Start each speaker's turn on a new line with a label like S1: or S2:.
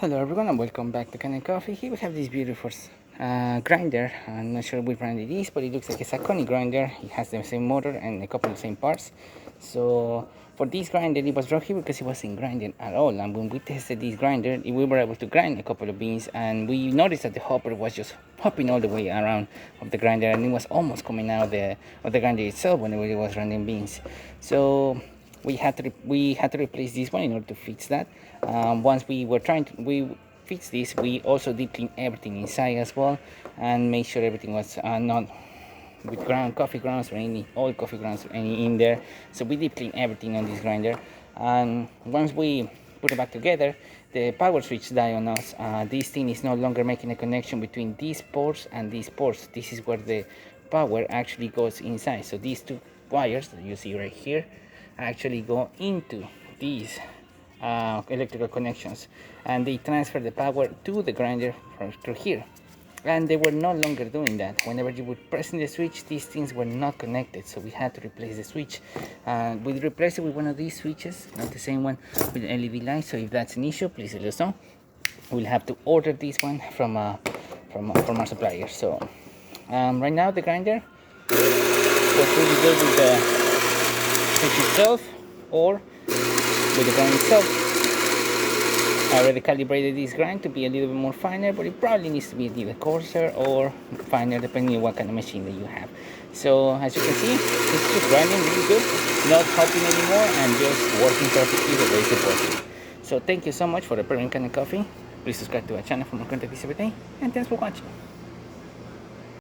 S1: Hello everyone and welcome back to Kanen Coffee. Here we have this beautiful grinder. I'm not sure which brand it is, but it looks like a Zacconi grinder. It has the same motor and a couple of same parts. So for this grinder, it was rocky because it wasn't grinding at all. And when we tested this grinder, we were able to grind a couple of beans, and we noticed that the hopper was just hopping all the way around of the grinder, and it was almost coming out of the grinder itself whenever it was running beans. So we had to replace this one in order to fix that. Once we fix this, we also deep clean everything inside as well and make sure everything was not with coffee grounds or any old coffee grounds or any in there. So we deep clean everything on this grinder, and once we put it back together, the power switch died on us. This thing is no longer making a connection between these ports and these ports. This is where the power actually goes inside. So these two wires that you see right here actually go into these electrical connections, and they transfer the power to the grinder from through here. And they were no longer doing that. Whenever you would press in the switch, these things were not connected, so we had to replace the switch. We replaced it with one of these switches, not the same one with the LED light. So if that's an issue, please let us know. We'll have to order this one from our supplier. So right now the grinder works really good with the switch itself or with the grind itself. I already calibrated this grind to be a little bit more finer, but it probably needs to be a little coarser or finer depending on what kind of machine that you have. So as you can see, it's just grinding really good, not hopping anymore, and just working perfectly the way it's supposed to. So thank you so much for the Burr and Kanen coffee. Please subscribe to our channel for more content every day, and thanks for watching.